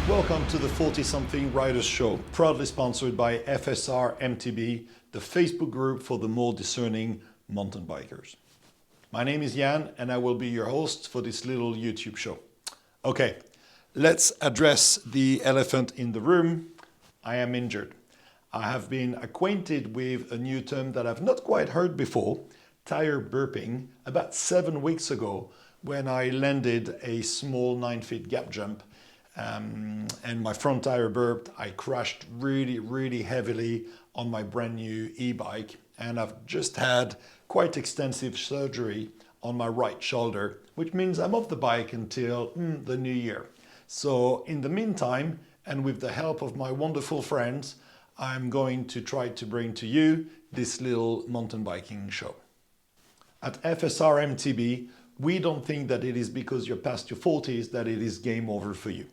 Welcome to the 40-something Riders Show, proudly sponsored by FSRMTB, the Facebook group for the more discerning mountain bikers. My name is Jan and I will be your host for this little YouTube show. Okay, let's address the elephant in the room. I am injured. I have been acquainted with a new term that I've not quite heard before, tire burping, about 7 weeks ago when I landed a small 9-foot gap jump. And my front tire burped. I crashed really heavily on my brand new e-bike, and I've just had quite extensive surgery on my right shoulder, which means I'm off the bike until the new year. So in the meantime, and with the help of my wonderful friends, I'm going to try to bring to you this little mountain biking show. At FSRMTB, we don't think that it is because you're past your 40s that it is game over for you.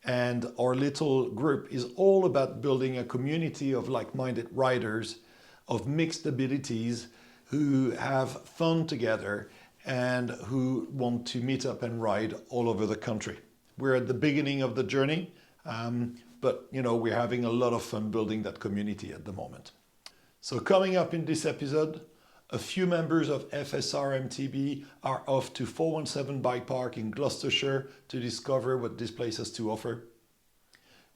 And our little group is all about building a community of like-minded riders of mixed abilities who have fun together and who want to meet up and ride all over the country. We're at the beginning of the journey, but we're having a lot of fun building that community at the moment. So coming up in this episode, a few members of FSRMTB are off to 417 Bike Park in Gloucestershire to discover what this place has to offer.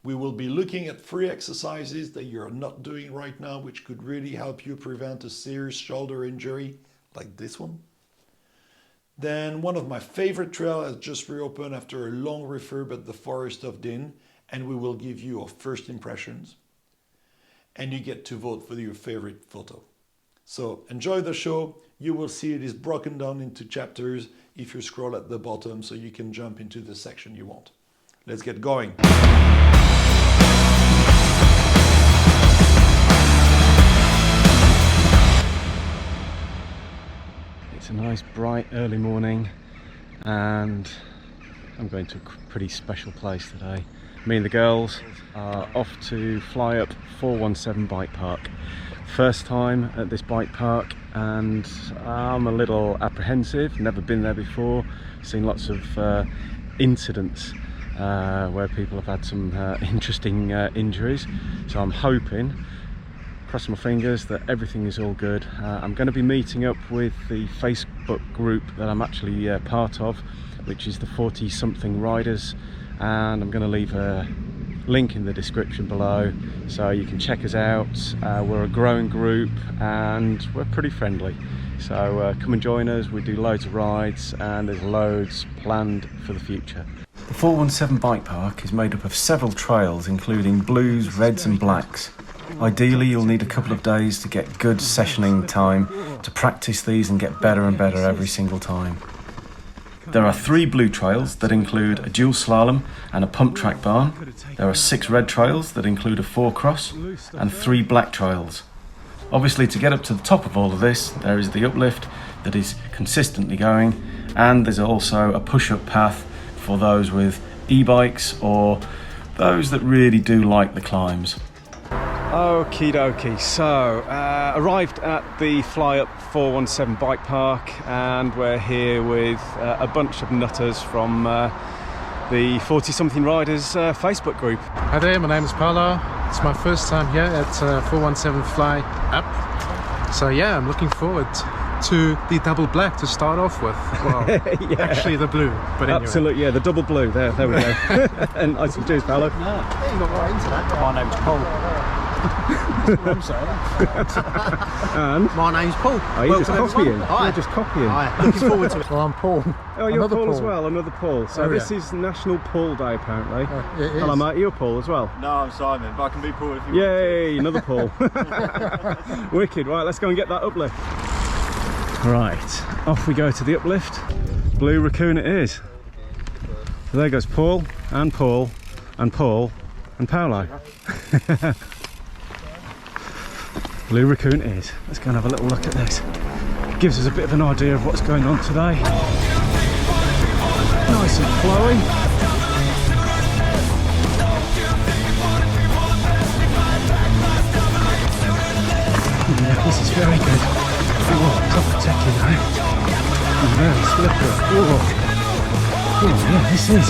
We will be looking at 3 exercises that you're not doing right now, which could really help you prevent a serious shoulder injury like this one. Then one of my favorite trails has just reopened after a long refurb at the Forest of Dean, and we will give you our first impressions. And you get to vote for your favorite photo. So enjoy the show. You will see it is broken down into chapters if you scroll at the bottom, so you can jump into the section you want. Let's get going. It's a nice bright early morning and I'm going to a pretty special place today. Me and the girls are off to fly up 417 Bike Park. First time at this bike park and I'm a little apprehensive, never been there before, seen lots of incidents where people have had some interesting injuries, so I'm hoping, crossing my fingers, that everything is all good. I'm going to be meeting up with the Facebook group that I'm actually part of, which is the 40-something Riders, and I'm going to leave a link in the description below so you can check us out. We're a growing group and we're pretty friendly, so come and join us. We do loads of rides and there's loads planned for the future. The 417 Bike Park is made up of several trails including blues, reds and blacks. Ideally you'll need a couple of days to get good sessioning time to practice these and get better and better every single time. There are 3 blue trails that include a dual slalom and a pump track barn. There are 6 red trails that include a 4-cross and 3 black trails. Obviously, to get up to the top of all of this, there is the uplift that is consistently going, and there's also a push-up path for those with e-bikes or those that really do like the climbs. Okie dokie, so arrived at the Fly Up 417 Bike Park and we're here with a bunch of nutters from the 40-something Riders Facebook group. Hi there, my name is Paolo. It's my first time here at 417 Fly Up. So yeah, I'm looking forward to the double black to start off with. Well, yeah. Actually the blue, but anyway. Absolutely, yeah, the double blue, there we go. And nice to cheers, Paolo. No, you got right into that. My name's Paul. I'm sorry. And my name's Paul. Oh, you're just copying. Hi. You're just copying. Hi. Looking forward to it. Well, I'm Paul. Oh, you're Another Paul as well, another Paul. So this is National Paul Day apparently. It is. Hello mate, you're Paul as well. No, I'm Simon, but I can be Paul if you Yay, another Paul. Wicked, right, let's go and get that uplift. Right, off we go to the uplift. Blue Raccoon it is. So there goes Paul, and Paul, and Paul, and Paolo. Blue Raccoon it is. Let's go and have a little look at this. Gives us a bit of an idea of what's going on today. Nice and flowy. Yeah, this is very good. Oh, proper techie now. Very slippery. Oh, yeah, this is.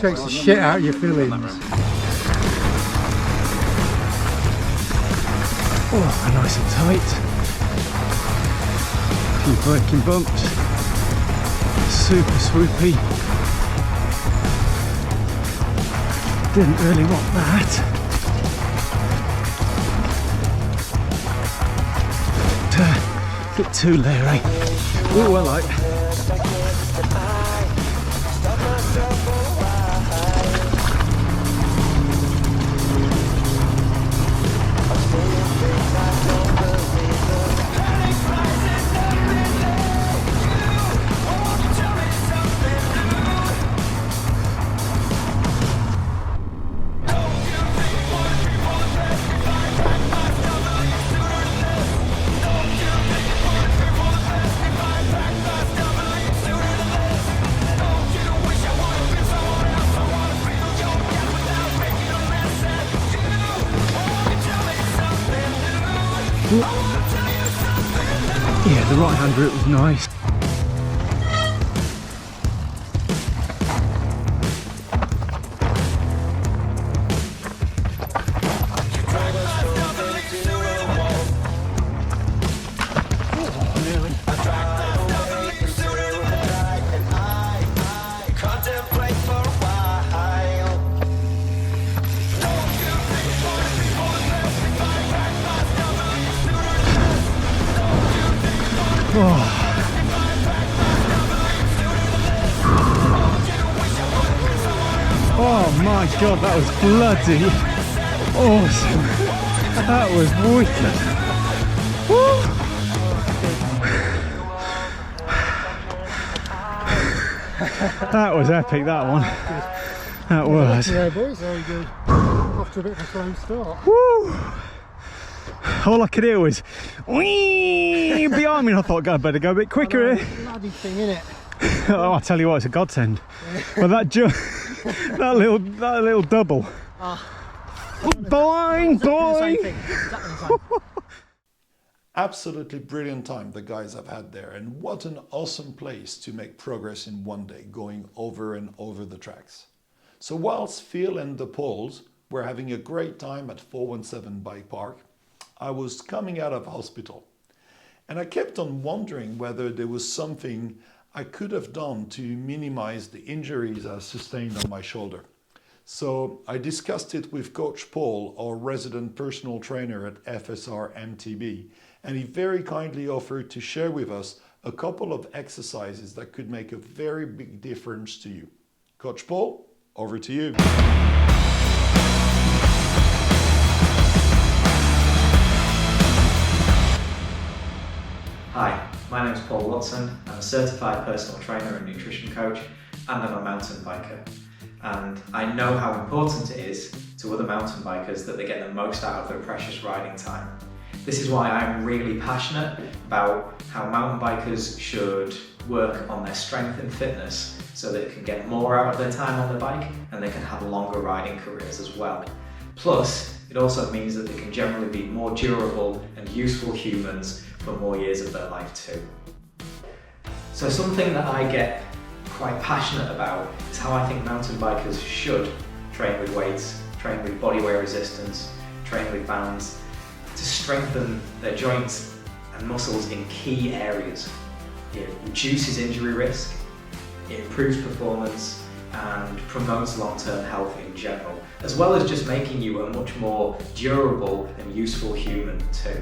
Takes the shit out of your feelings. Oh, nice and tight. A few braking bumps. Super swoopy. Didn't really want that. A bit too leery. Oh, I like. Yeah, the right hand route was nice. Oh my god, that was bloody awesome. That was wicked. Woo. That was epic, that one. That was. Yeah, boys, very good. Off to a bit of a slow start. Woo. All I could hear was whee behind me, and I thought, God, I better go a bit quicker here. Bloody thing, innit? Oh, I tell you what, it's a godsend. Well, that little double. Boing, boing. Absolutely brilliant time the guys have had there, and what an awesome place to make progress in one day, going over and over the tracks. So whilst Phil and the Pauls were having a great time at 417 Bike Park, I was coming out of hospital, and I kept on wondering whether there was something I could have done to minimize the injuries I sustained on my shoulder. So I discussed it with Coach Paul, our resident personal trainer at FSRMTB, and he very kindly offered to share with us a couple of exercises that could make a very big difference to you. Coach Paul, over to you. Hi, my name is Paul Watson. I'm a certified personal trainer and nutrition coach, and I'm a mountain biker. And I know how important it is to other mountain bikers that they get the most out of their precious riding time. This is why I'm really passionate about how mountain bikers should work on their strength and fitness so that they can get more out of their time on the bike and they can have longer riding careers as well. Plus, it also means that they can generally be more durable and useful humans for more years of their life too. So something that I get quite passionate about is how I think mountain bikers should train with weights, train with body weight resistance, train with bands to strengthen their joints and muscles in key areas. It reduces injury risk, it improves performance and promotes long-term health in general, as well as just making you a much more durable and useful human too.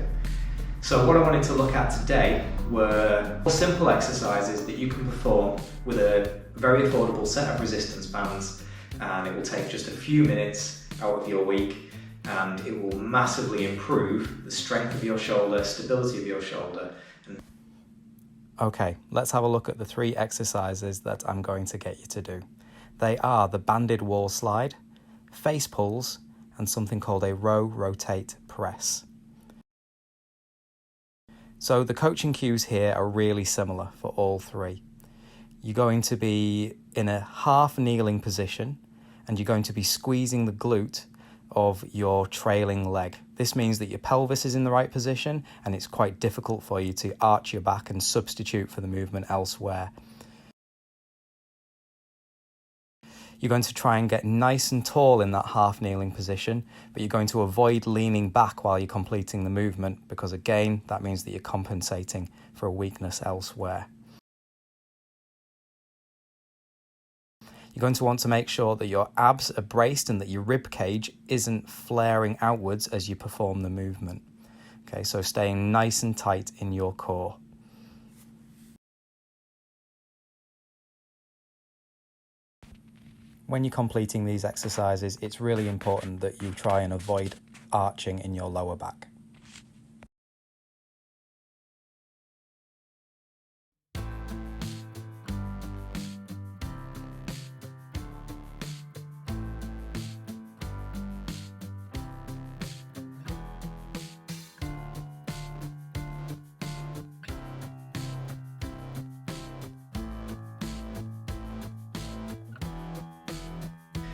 So what I wanted to look at today were simple exercises that you can perform with a very affordable set of resistance bands, and it will take just a few minutes out of your week, and it will massively improve the strength of your shoulder, stability of your shoulder. Okay, let's have a look at the 3 exercises that I'm going to get you to do. They are the banded wall slide, face pulls, and something called a row rotate press. So the coaching cues here are really similar for all three. You're going to be in a half kneeling position and you're going to be squeezing the glute of your trailing leg. This means that your pelvis is in the right position and it's quite difficult for you to arch your back and substitute for the movement elsewhere. You're going to try and get nice and tall in that half kneeling position, but you're going to avoid leaning back while you're completing the movement because again, that means that you're compensating for a weakness elsewhere. You're going to want to make sure that your abs are braced and that your rib cage isn't flaring outwards as you perform the movement. Okay, so staying nice and tight in your core. When you're completing these exercises, it's really important that you try and avoid arching in your lower back.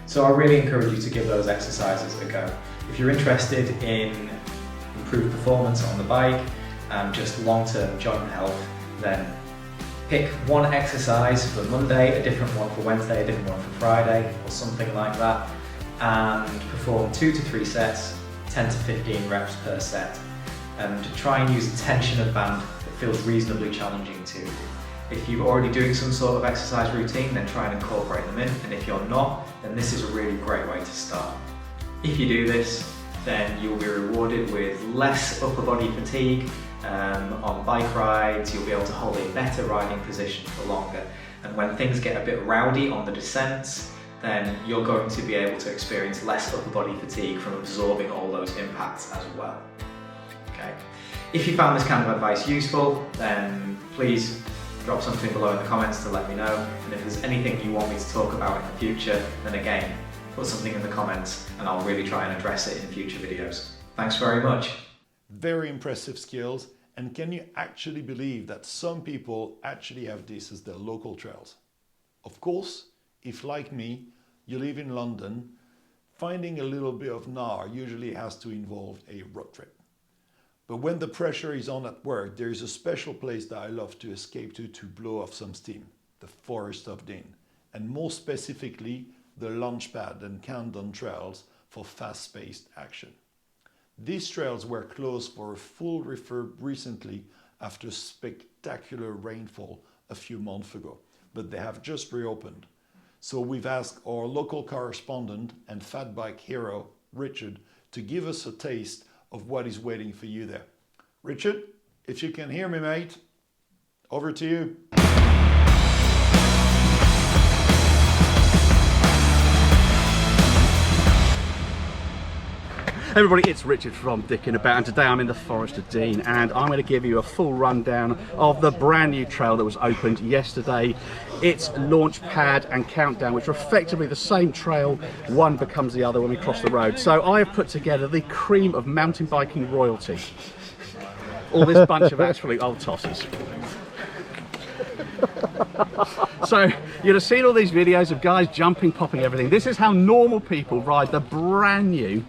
So I really encourage you to give those exercises a go. If you're interested in improved performance on the bike and just long-term joint health, then pick one exercise for Monday, a different one for Wednesday, a different one for Friday, or something like that, and perform 2 to 3 sets, 10 to 15 reps per set. And try and use a tension of band that feels reasonably challenging to you. If you're already doing some sort of exercise routine, then try and incorporate them in, and if you're not, then this is a really great way to start. If you do this, then you'll be rewarded with less upper body fatigue on bike rides. You'll be able to hold a better riding position for longer, and when things get a bit rowdy on the descents, then you're going to be able to experience less upper body fatigue from absorbing all those impacts as well. Okay. If you found this kind of advice useful, then please drop something below in the comments to let me know, and if there's anything you want me to talk about in the future, then again, put something in the comments and I'll really try and address it in future videos. Thanks very much. Very impressive skills, and can you actually believe that some people actually have this as their local trails? Of course, if like me, you live in London, finding a little bit of gnar usually has to involve a road trip. But when the pressure is on at work, there is a special place that I love to escape to blow off some steam, the Forest of Dean, and more specifically, the Launchpad and Countdown trails for fast-paced action. These trails were closed for a full refurb recently after spectacular rainfall a few months ago, but they have just reopened. So we've asked our local correspondent and fat bike hero, Richard, to give us a taste of what is waiting for you there. Richard, if you can hear me, mate, over to you. Hey everybody, it's Richard from Dickin' About, and today I'm in the Forest of Dean and I'm going to give you a full rundown of the brand new trail that was opened yesterday. It's Launchpad and Countdown, which are effectively the same trail. One becomes the other when we cross the road. So I have put together the cream of mountain biking royalty. All this bunch of absolute old tosses. So you'll have seen all these videos of guys jumping, popping everything. This is how normal people ride the brand new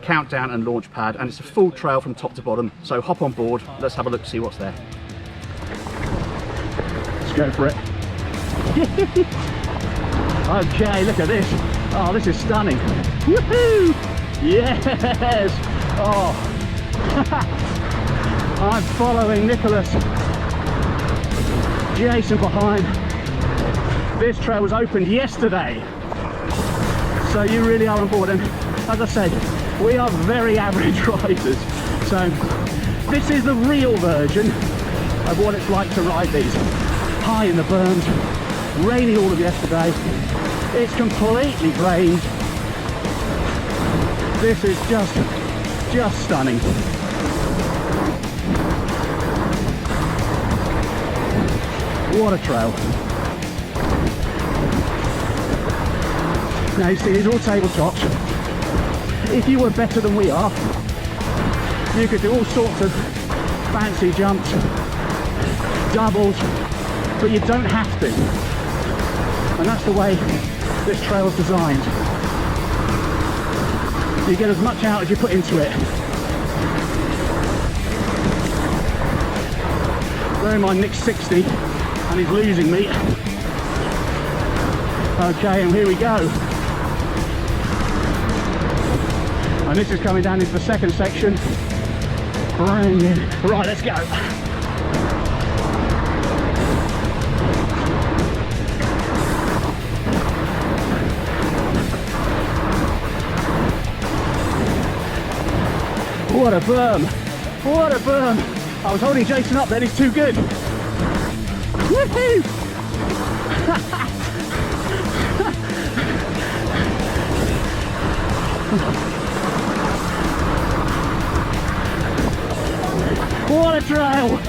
Countdown and Launchpad, and it's a full trail from top to bottom. So hop on board, let's have a look, see what's there. Let's go for it. Okay, look at this. Oh, this is stunning. Woohoo! Yes! Oh, I'm following Nicholas. Jason behind. This trail was opened yesterday, so you really are on board. And as I said, we are very average riders, so this is the real version of what it's like to ride these. High in the berms, raining all of yesterday, it's completely drained. This is just stunning. What a trail. Now you see these are all tabletops. if you were better than we are, you could do all sorts of fancy jumps, doubles, but you don't have to. And that's the way this trail's designed. You get as much out as you put into it. Bear in mind Nick's 60 and he's losing me. Okay, and here we go. And this is coming down into the second section. Brand new. Right, let's go. What a berm! What a berm! I was holding Jason up then, he's too good. Woohoo! What a trail!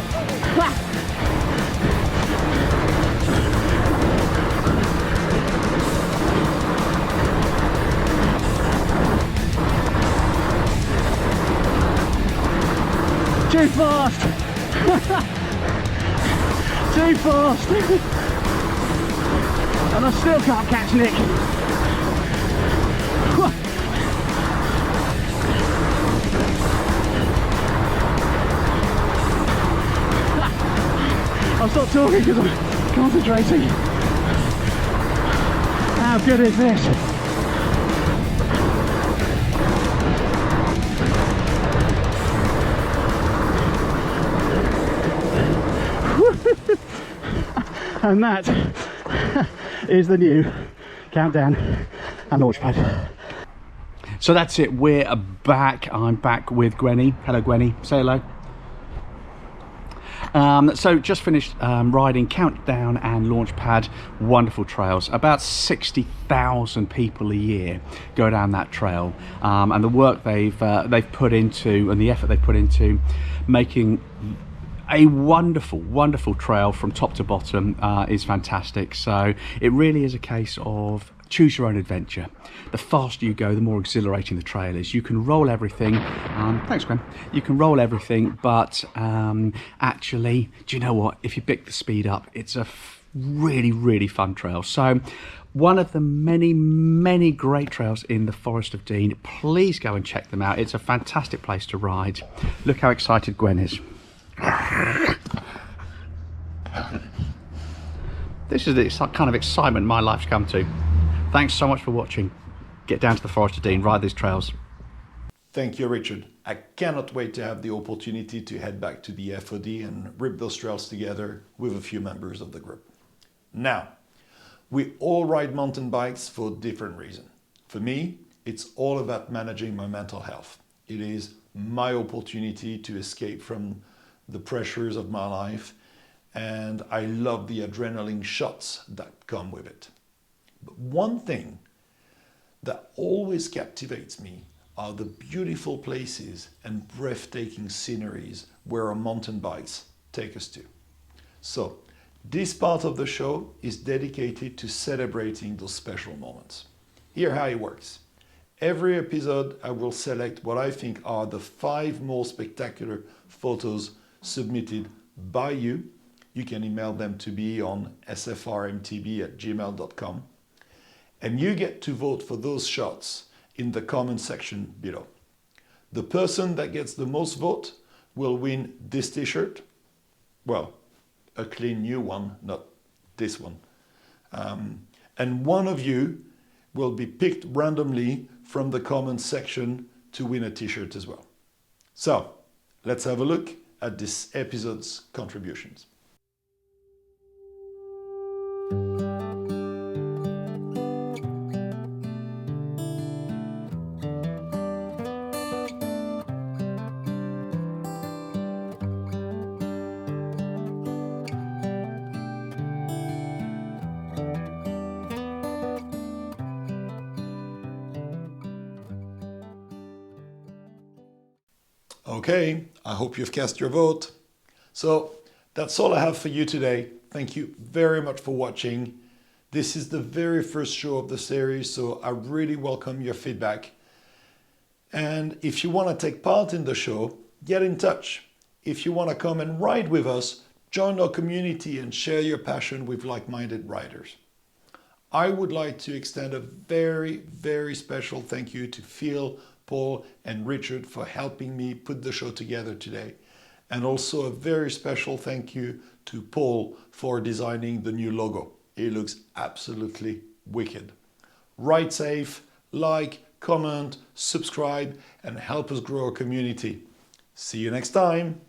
Too fast! Too fast! And I still can't catch Nick. I'll stop talking because I'm concentrating. How good is this? And that is the new countdown and Launchpad. So that's it, we're back. I'm back with Gwenny. Hello Gwenny, say hello. So just finished riding Countdown and Launchpad, wonderful trails. About 60,000 people a year go down that trail, and the work they've put into and the effort they've put into making a wonderful trail from top to bottom is fantastic. So it really is a case of choose your own adventure. The faster you go, the more exhilarating the trail is. You can roll everything. Thanks, Gwen. You can roll everything, but actually, do you know what? If you pick the speed up, it's a really fun trail. So one of the many great trails in the Forest of Dean. Please go and check them out. It's a fantastic place to ride. Look how excited Gwen is. This is the kind of excitement my life's come to. Thanks so much for watching. Get down to the Forest of Dean, ride these trails. Thank you, Richard. I cannot wait to have the opportunity to head back to the FOD and rip those trails together with a few members of the group. Now, we all ride mountain bikes for different reasons. For me, it's all about managing my mental health. It is my opportunity to escape from the pressures of my life, and I love the adrenaline shots that come with it. But one thing that always captivates me are the beautiful places and breathtaking sceneries where our mountain bikes take us to. So this part of the show is dedicated to celebrating those special moments. Here's how it works. Every episode I will select what I think are the 5 most spectacular photos submitted by you. You can email them to me on sfrmtb@gmail.com. And you get to vote for those shots in the comment section below. The person that gets the most vote will win this t-shirt. Well, a clean new one, not this one. And one of you will be picked randomly from the comment section to win a t-shirt as well. So let's have a look at this episode's contributions. Okay, I hope you've cast your vote. So that's all I have for you today. Thank you very much for watching. This is the very first show of the series, so I really welcome your feedback. And if you want to take part in the show, get in touch. If you want to come and ride with us, join our community and share your passion with like-minded riders. I would like to extend a very, very special thank you to Phil, Paul, and Richard for helping me put the show together today. And also a very special thank you to Paul for designing the new logo. It looks absolutely wicked. Ride safe, like, comment, subscribe, and help us grow our community. See you next time.